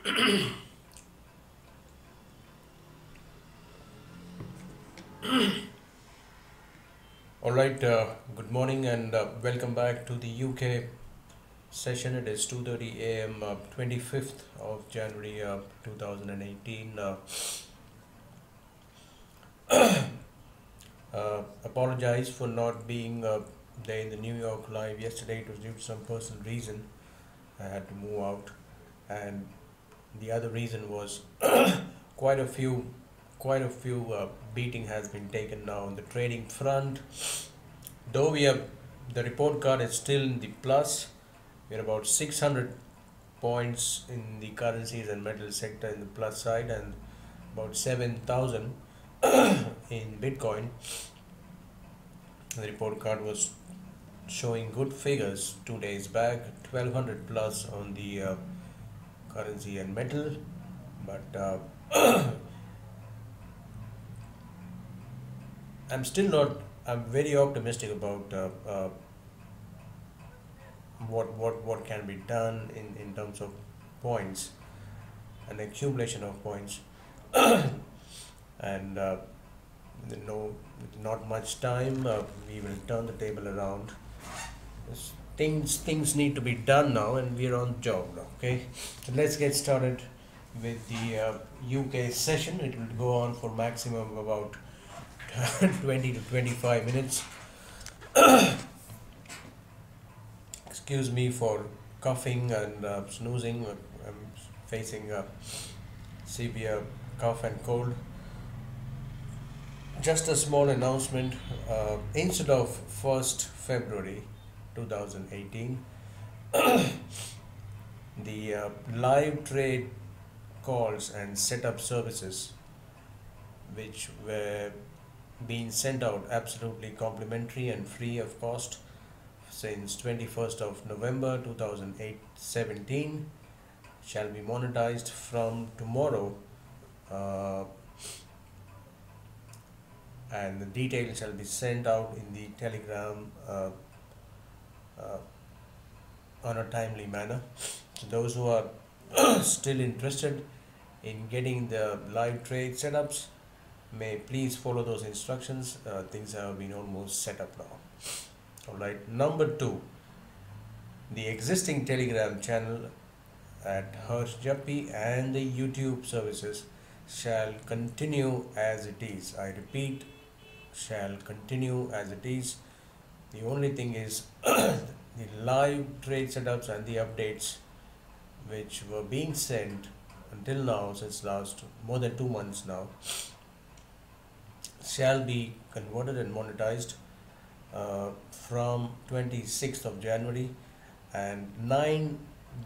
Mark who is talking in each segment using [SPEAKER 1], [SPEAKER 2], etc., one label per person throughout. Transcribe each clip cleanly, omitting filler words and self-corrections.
[SPEAKER 1] All right, good morning and welcome back to the UK session. It is 2:30 a.m. 25th of January 2018. Apologize for not being there in the New York live yesterday. It was due to some personal reason. I had to move out, and the other reason was quite a few beating has been taken now on the trading front. Though the report card is still in the plus. We're about 600 points in the currencies and metal sector in the plus side, and about 7,000 in Bitcoin. The report card was showing good figures 2 days back, 1200 plus on the currency and metal, but I'm still not. I'm very optimistic about what can be done in terms of points, an accumulation of points, and no, not much time. We will turn the table around. Things need to be done now, and we're on the job now. Okay, so let's get started with the UK session. It will go on for maximum of about 20 to 25 minutes. Excuse me for coughing and snoozing. I'm facing a severe cough and cold. Just a small announcement. Instead of 1st February 2018, the live trade calls and setup services, which were being sent out absolutely complimentary and free of cost since 21st of November 2017, shall be monetized from tomorrow, and the details shall be sent out in the telegram on a timely manner. So those who are still interested in getting the live trade setups may please follow those instructions. Things have been almost set up now. Alright, number 2, the existing Telegram channel at Japee and the YouTube services shall continue as it is. I repeat, shall continue as it is. The only thing is the live trade setups and the updates which were being sent until now, since last more than 2 months now, shall be converted and monetized from 26th of January, and 9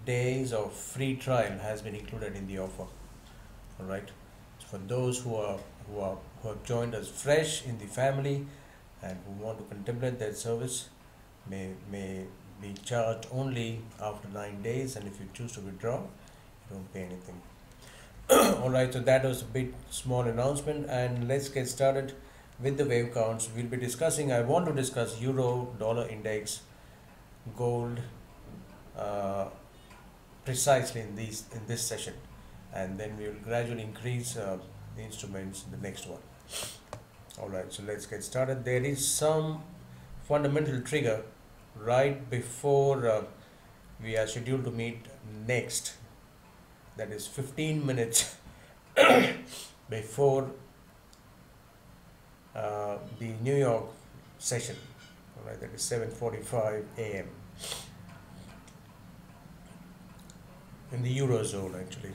[SPEAKER 1] days of free trial has been included in the offer. All right, so for those who have joined us fresh in the family and who want to contemplate that service, may be charged only after 9 days, and if you choose to withdraw, you don't pay anything. All right, so that was a bit small announcement, and let's get started with the wave counts. We'll be discussing. I want to discuss euro dollar index, gold, precisely in this session, and then we will gradually increase the instruments in the next one. All right, so let's get started. There is some fundamental trigger right before we are scheduled to meet next. That is 15 minutes before the New York session. All right, that is 7:45 a.m. in the Eurozone actually.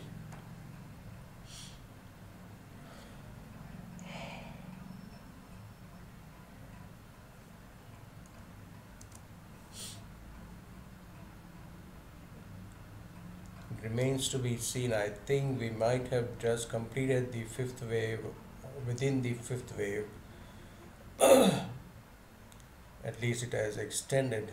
[SPEAKER 1] It remains to be seen. I think we might have just completed the fifth wave. Within the fifth wave, at least it has extended.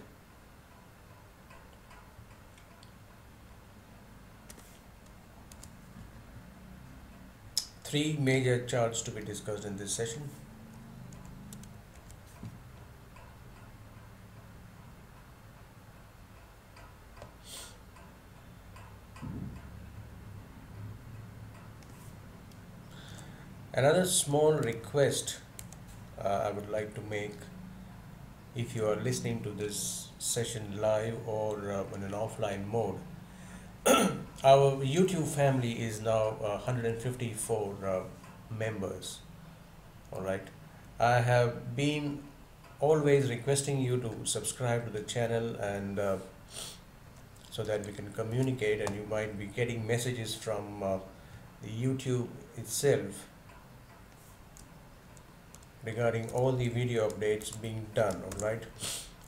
[SPEAKER 1] Three major charts to be discussed in this session. Another small request I would like to make, if you are listening to this session live or in an offline mode, our YouTube family is now 154 members. All right. I have been always requesting you to subscribe to the channel, and so that we can communicate, and you might be getting messages from the YouTube itself regarding all the video updates being done. All right.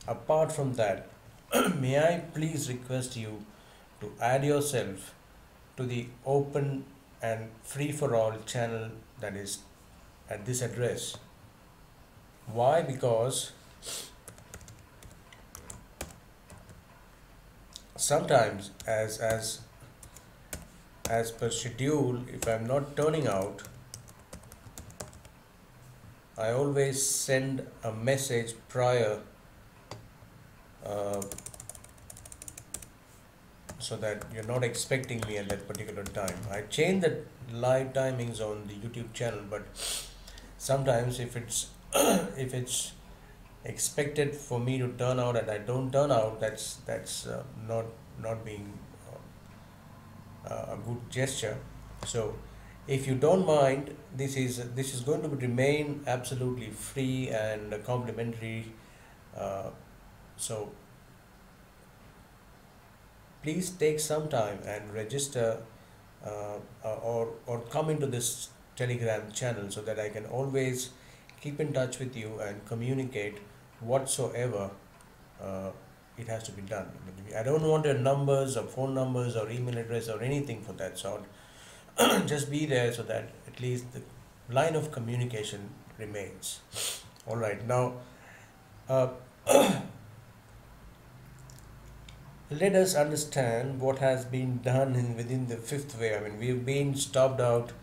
[SPEAKER 1] Apart from that, may I please request you to add yourself to the open and free for all channel that is at this address. Why? Because sometimes, as per schedule, if I'm not turning out, I always send a message prior, uh, so that you're not expecting me at that particular time. I change the live timings on the YouTube channel, but sometimes if it's if it's expected for me to turn out and I don't turn out, that's not being a good gesture. So if you don't mind, this is going to remain absolutely free and complimentary. So please take some time and register, or come into this Telegram channel, so that I can always keep in touch with you and communicate whatsoever it has to be done. I don't want your numbers or phone numbers or email address or anything for that sort. Just be there so that at least the line of communication remains. All right. Now, uh, let us understand what has been done within the fifth wave. I mean, we've been stopped out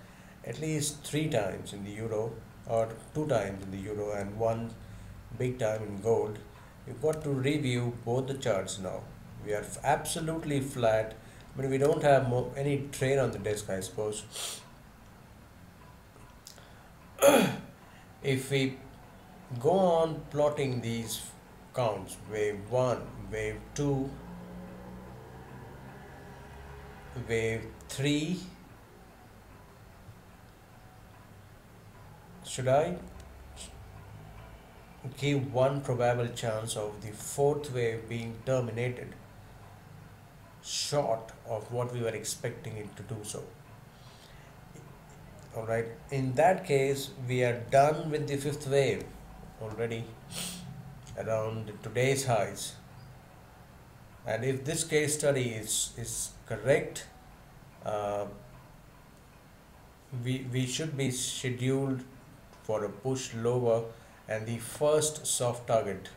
[SPEAKER 1] at least 3 times in the euro, or 2 times in the euro, and one big time in gold. We've got to review both the charts now. We are absolutely flat. I mean, we don't have any trade on the desk, I suppose. If we go on plotting these counts, wave 1, wave 2, wave 3, should I give one probable chance of the fourth wave being terminated short of what we were expecting it to do so? All right. In that case, we are done with the fifth wave already around today's highs. And if this case study is correct, we should be scheduled for a push lower, and the first soft target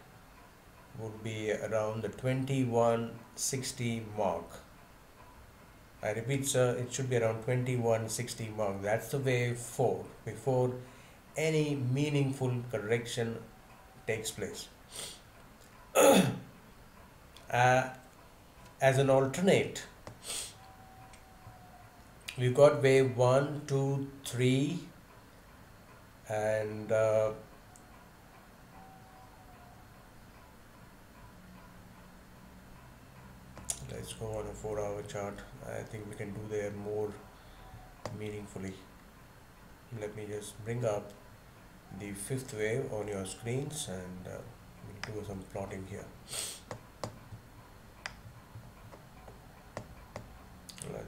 [SPEAKER 1] would be around the 2160 mark. I repeat, sir, it should be around 2160 mark. That's the wave 4, before any meaningful correction takes place. As an alternate, we've got wave 1, 2, 3, and let's go on a 4-hour chart. I think we can do there more meaningfully. Let me just bring up the fifth wave on your screens, and we'll do some plotting here.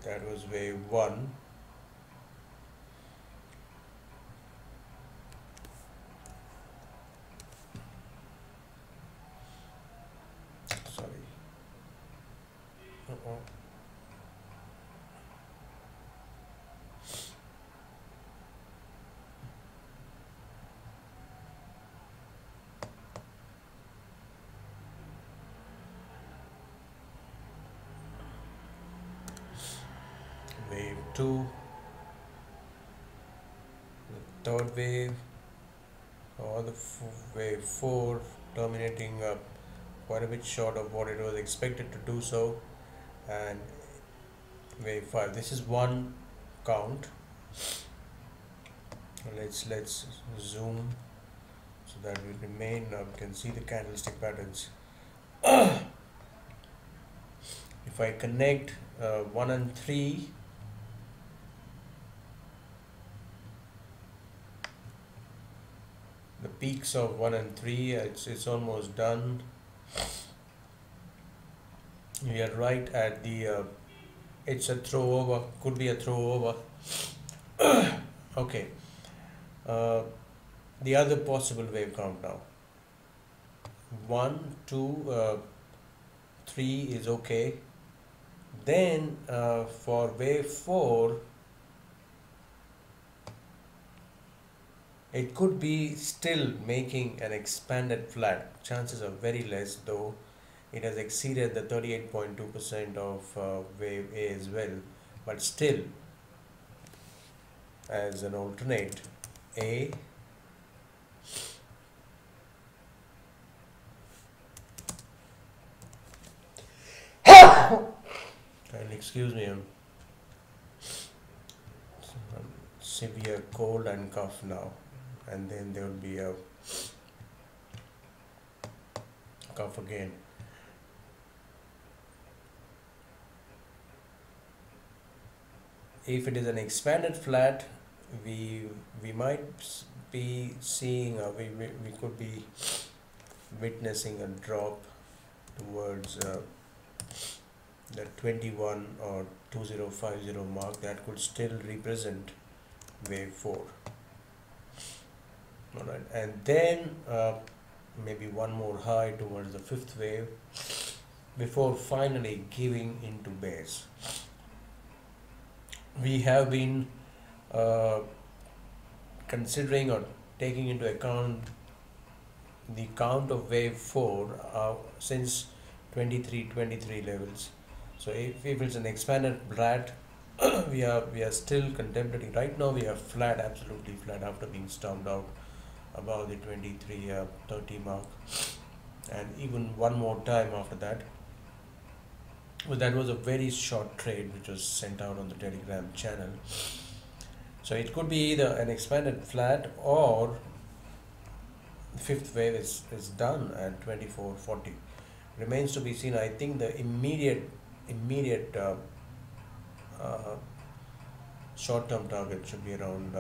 [SPEAKER 1] That was wave 1. Sorry. Wave 2, the third wave, or the wave 4, terminating up quite a bit short of what it was expected to do so, and wave 5. This is one count, Let's zoom so that we remain. We can see the candlestick patterns. If I connect 1 and 3, the peaks of 1 and 3, it's almost done. We are right at the it's a throw over, could be a throw over. Okay, uh, the other possible wave count now: 1, 2, 3 is okay. Then for wave 4, it could be still making an expanded flat. Chances are very less, though it has exceeded the 38.2% of wave A as well. But still, as an alternate, A, and excuse me, I'm severe cold and cough now, and then there will be a cough again. If it is an expanded flat, we might be seeing, we could be witnessing a drop towards the 21 or 2050 mark. That could still represent wave 4. All right, and then maybe one more high towards the 5th wave before finally giving into bears. We have been considering or taking into account the count of wave 4 since 23 levels. So if it's an expanded flat, we are still contemplating. Right now we are flat, absolutely flat, after being stormed out above the 2330 mark, and even one more time after that. Well, that was a very short trade which was sent out on the Telegram channel. So it could be either an expanded flat or the 5th wave is done at 2440. Remains to be seen. I think the immediate short-term target should be around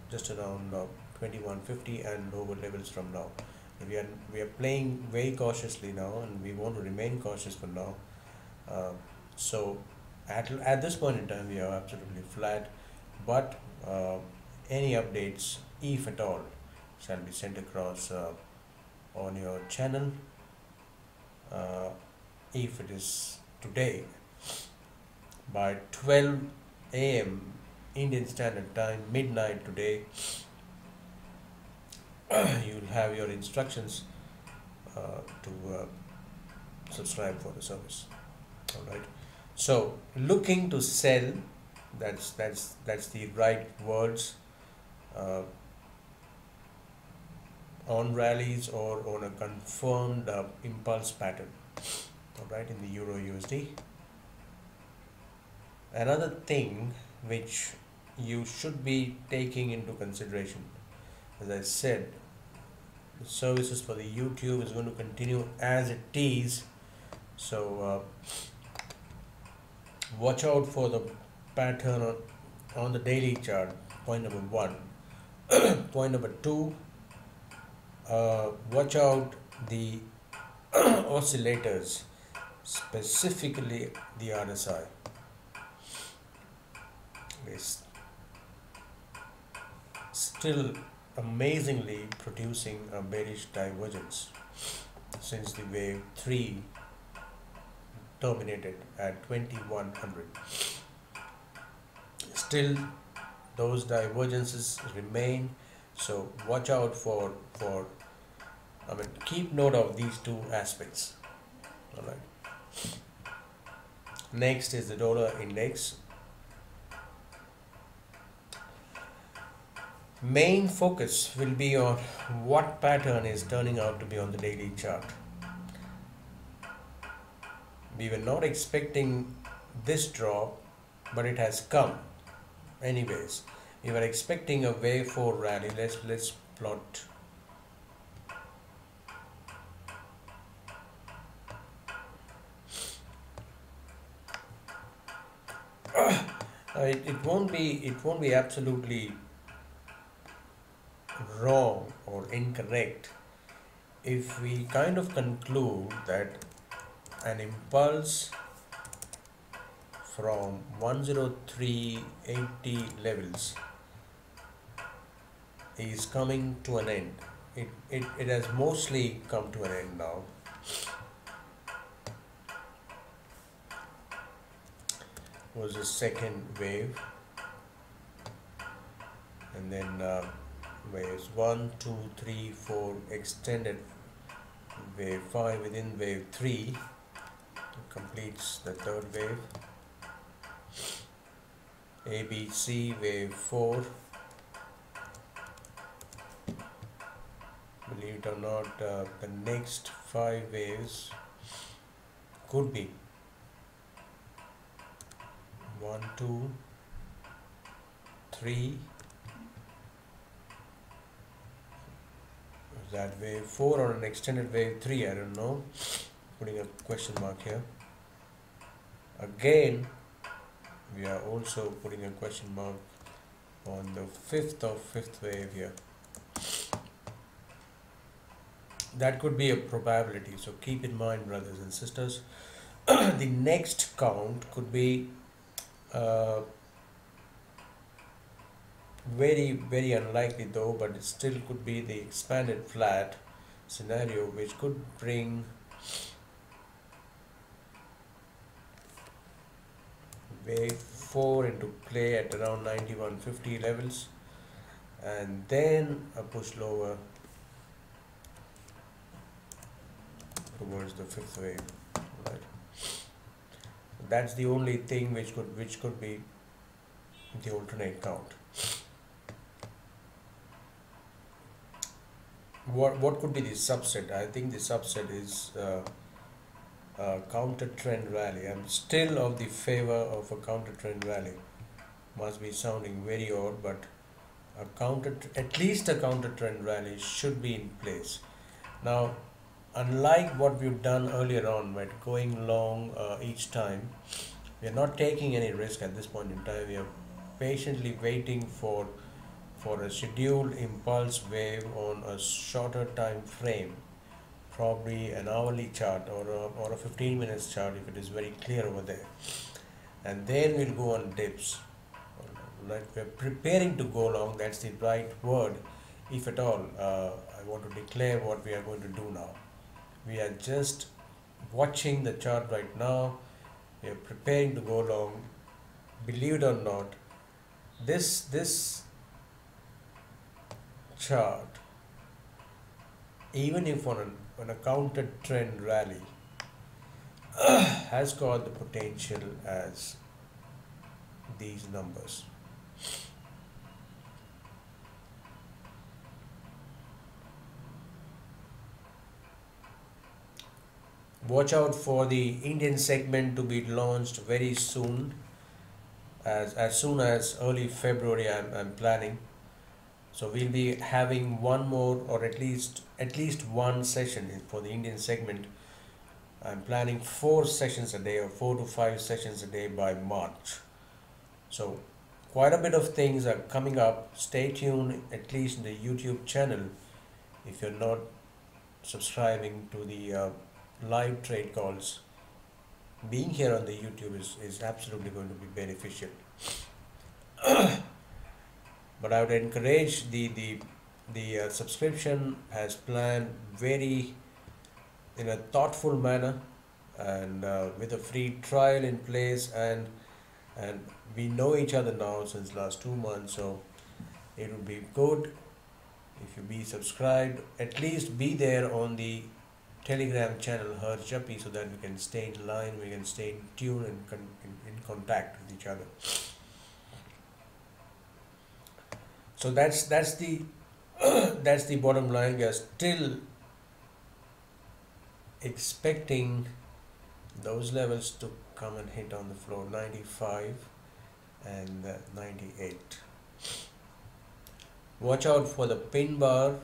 [SPEAKER 1] just around 2150 and lower levels from now. We are playing very cautiously now, and we want to remain cautious for now. So at this point in time we are absolutely flat, but any updates, if at all, shall be sent across on your channel. If it is today by 12 AM Indian Standard Time, midnight today, you'll have your instructions to subscribe for the service. All right, so looking to sell, that's the right words, on rallies or on a confirmed impulse pattern. All right, in the EURUSD. Another thing which you should be taking into consideration, as I said, the services for the YouTube is going to continue as it is. So watch out for the pattern on the daily chart. Point number 1. Point number 2, watch out the oscillators, specifically the RSI. Is still amazingly producing a bearish divergence since the wave 3 terminated at 2100. Still those divergences remain, so watch out for keep note of these two aspects. All right, next is the dollar index. Main focus will be on what pattern is turning out to be on the daily chart. We were not expecting this drop, but it has come anyways. we were expecting a wave 4 rally. Let's plot. It won't be absolutely wrong or incorrect if we kind of conclude that an impulse from 103.80 levels is coming to an end. It has mostly come to an end now. Was the second wave, and then waves 1, 2, 3, 4 extended wave 5 within wave 3 completes the third wave. ABC wave 4. Believe it or not, the next 5 waves could be 1, 2, 3. Is that wave 4 or an extended wave 3? I don't know. Putting a question mark here. Again, we are also putting a question mark on the fifth wave here. That could be a probability, so keep in mind, brothers and sisters. The next count could be very unlikely though, but it still could be the expanded flat scenario, which could bring wave 4 into play at around 91.50 levels, and then a push lower towards the fifth wave. Right? That's the only thing which could be the alternate count. What could be the subset? I think the subset is counter trend rally. I'm still of the favor of a counter trend rally. Must be sounding very odd, but at least a counter trend rally should be in place. Now, unlike what we've done earlier on, right, going long each time, we are not taking any risk at this point in time. We are patiently waiting for a scheduled impulse wave on a shorter time frame, probably an hourly chart or a 15 minutes chart if it is very clear over there, and then we'll go on dips. Like we're preparing to go long, that's the right word. If at all, I want to declare what we are going to do now. We are just watching the chart right now. We are preparing to go long. Believe it or not, this chart, even if on a counter trend rally, has got the potential as these numbers. Watch out for the Indian segment to be launched very soon, as soon as early February. I'm planning. So we'll be having one more, or at least one session for the Indian segment. I'm planning 4 sessions a day, or 4 to 5 sessions a day by March. So quite a bit of things are coming up. Stay tuned, at least in the YouTube channel. If you're not subscribing to the live trade calls, being here on the YouTube is absolutely going to be beneficial. But I would encourage the subscription as planned, very in a thoughtful manner, and with a free trial in place, and we know each other now since last 2 months, so it would be good if you be subscribed, at least be there on the Telegram channel Japee, so that we can stay in line, we can stay in tune and in contact with each other. So that's the that's the bottom line. We are still expecting those levels to come and hit on the floor, 95 and 98. Watch out for the pin bar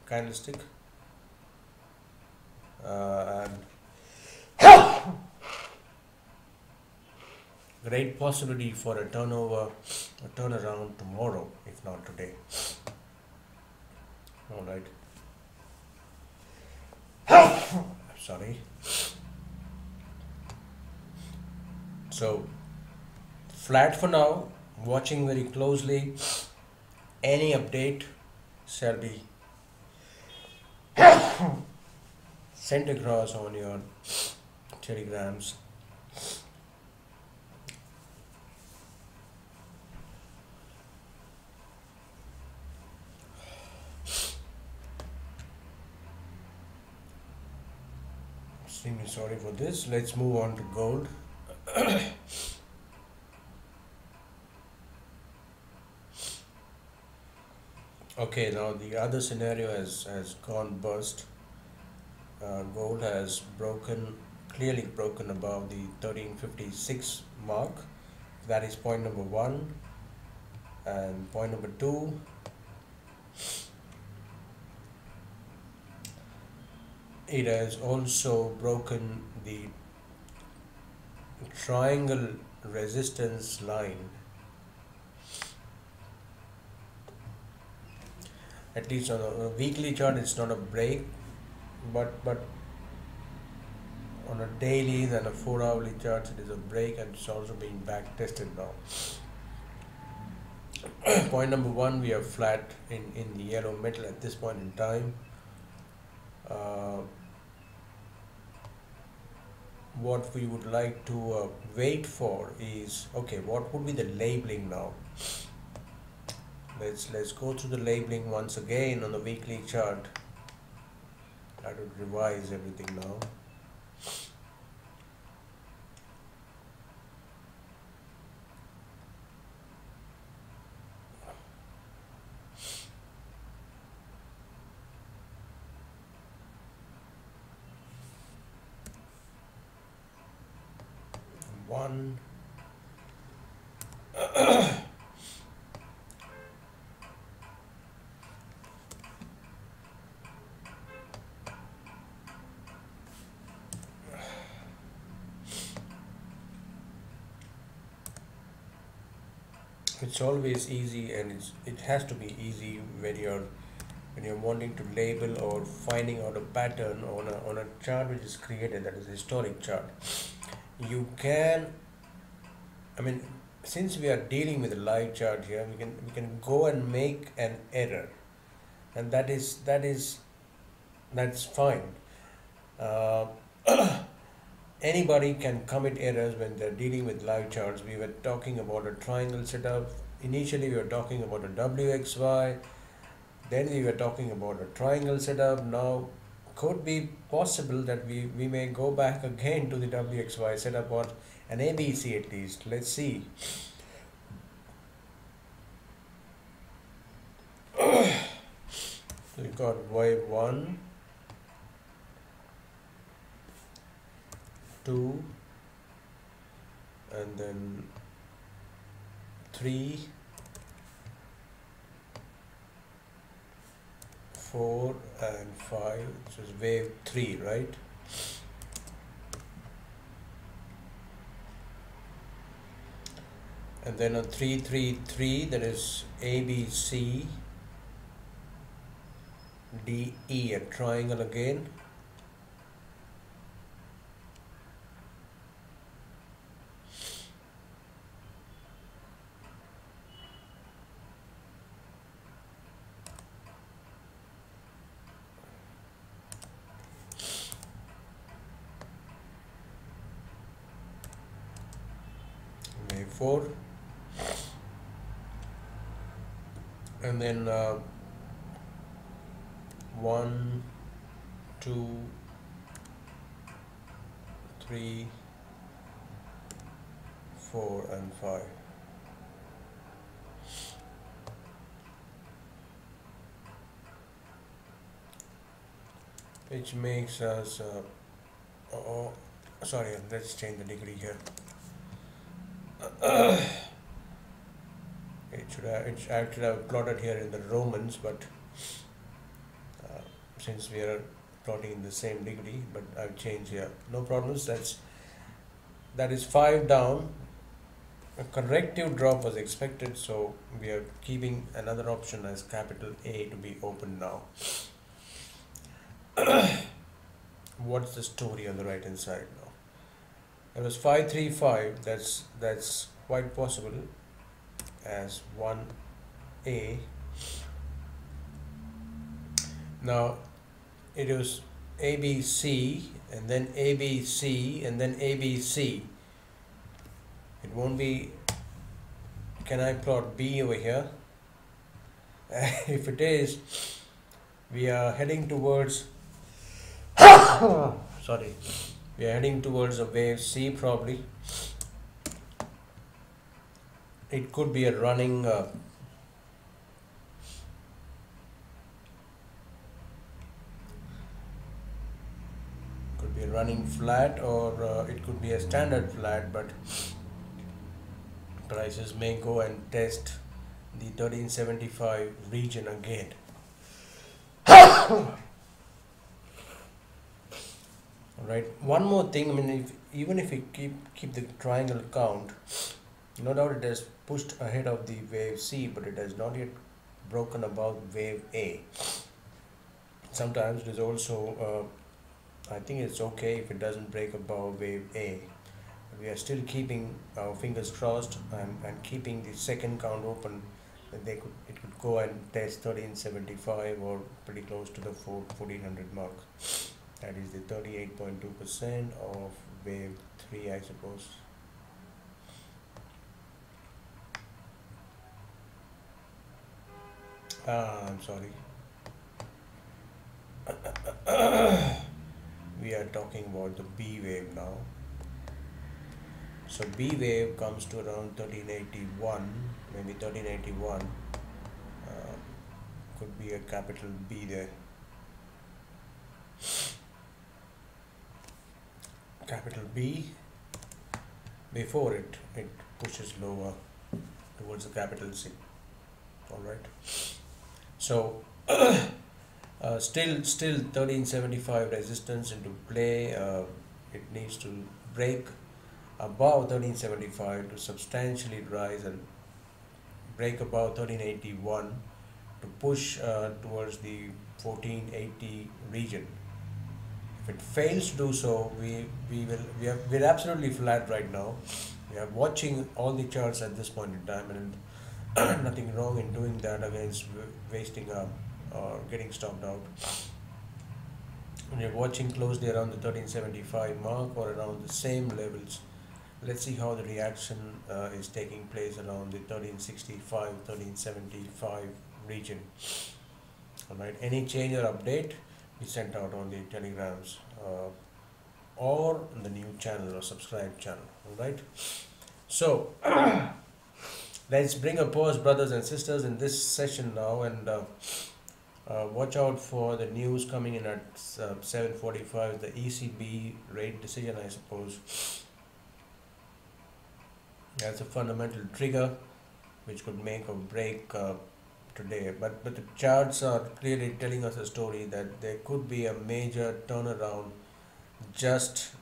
[SPEAKER 1] candlestick, and great possibility for a turnaround tomorrow, if not today. All right. Sorry. So flat for now. Watching very closely. Any update shall be sent across on your telegrams. Extremely sorry for this. Let's move on to gold. Okay, now the other scenario has gone burst. Gold has clearly broken above the 1356 mark. That is point number one. And point number two, it has also broken the triangle resistance line. At least on a weekly chart, it's not a break, but on a daily and a 4-hourly chart, it is a break, and it's also being back tested now. Point number one, we are flat in the yellow metal at this point in time. What we would like to wait for is, okay, what would be the labeling now? Let's go through the labeling once again on the weekly chart. I would revise everything now. One. It's always easy, and it has to be easy when you're wanting to label or finding out a pattern on a chart which is created, that is a historic chart. You can, I mean, since we are dealing with a live chart here, we can go and make an error, and that's fine. Uh, Anybody can commit errors when they're dealing with live charts. We were talking about a triangle setup. Initially, we were talking about a WXY. Then we were talking about a triangle setup. Now, could be possible that we may go back again to the WXY setup, or an ABC at least. Let's see. So we got Y1, 2, and then 3, 4, and 5, which is wave 3, right? And then on 3, 3, 3, that is A, B, C, D, E, a triangle again. Wave 4. And then 1, 2, 3, 4, and 5. Which makes us sorry, let's change the degree here. Which I should have plotted here in the Romans, but since we are plotting in the same degree, but I've changed here. No problems. That is 5 down. A corrective drop was expected, so we are keeping another option as capital A to be open now. What's the story on the right hand side now? It was 535. That's quite possible as 1A. Now it was ABC and then ABC and then ABC. It won't be. Can I plot B over here? If it is, we are heading towards sorry, we are heading towards a wave C probably. It could be a running flat, or it could be a standard flat, but prices may go and test the 1375 region again. Right. One more thing. I mean, even if we keep the triangle count, no doubt it has pushed ahead of the wave C, but it has not yet broken above wave A. Sometimes it is also. I think it's okay if it doesn't break above wave A. We are still keeping our fingers crossed and keeping the second count open. That it could go and test 1375 or pretty close to the 1400 mark. That is the 38.2% of wave 3, I suppose. I'm sorry. We are talking about the B wave now. So B wave comes to around 1381, maybe 1381. Could be a capital B there. Capital B. Before it pushes lower towards the capital C. All right. So still 1375 resistance into play. It needs to break above 1375 to substantially rise and break above 1381 to push towards the 1480 region. If it fails to do so, we're absolutely flat right now. We are watching all the charts at this point in time, and nothing wrong in doing that against wasting up or getting stopped out. We are watching closely around the 1375 mark or around the same levels. Let's see how the reaction is taking place around the 1365, 1375 region. Alright, any change or update we sent out on the telegrams or on the new channel or subscribe channel. Alright, so let's bring a pause, brothers and sisters, in this session now, and watch out for the news coming in at 7:45, the ECB rate decision, I suppose. That's a fundamental trigger which could make or break today. But the charts are clearly telling us a story that there could be a major turnaround just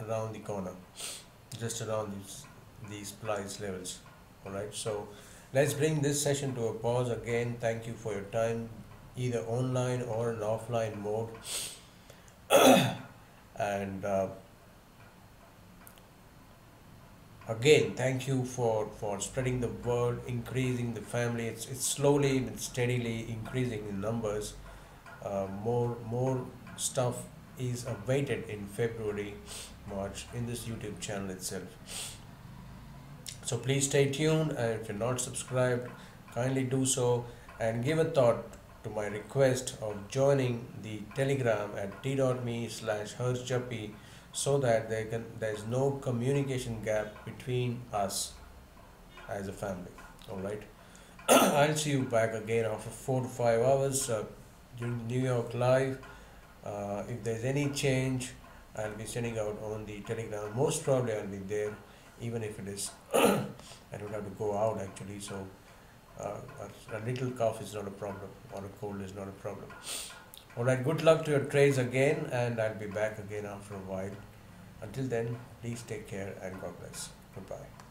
[SPEAKER 1] around the corner, just around these price levels. All right. So let's bring this session to a pause. Again, thank you for your time, either online or in offline mode, and again, thank you for spreading the word, increasing the family. It's slowly but steadily increasing in numbers. More stuff is awaited in February, March in this YouTube channel itself. So please stay tuned, and if you're not subscribed, kindly do so and give a thought to my request of joining the Telegram at t.me/Japee, so that there's no communication gap between us as a family. All right. I'll see you back again after 4 to 5 hours during New York Live. If there's any change, I'll be sending out on the Telegram. Most probably I'll be there, even if it is I don't have to go out actually. So a little cough is not a problem, or a cold is not a problem. Alright, good luck to your trades again, and I'll be back again after a while. Until then, please take care and God bless. Goodbye.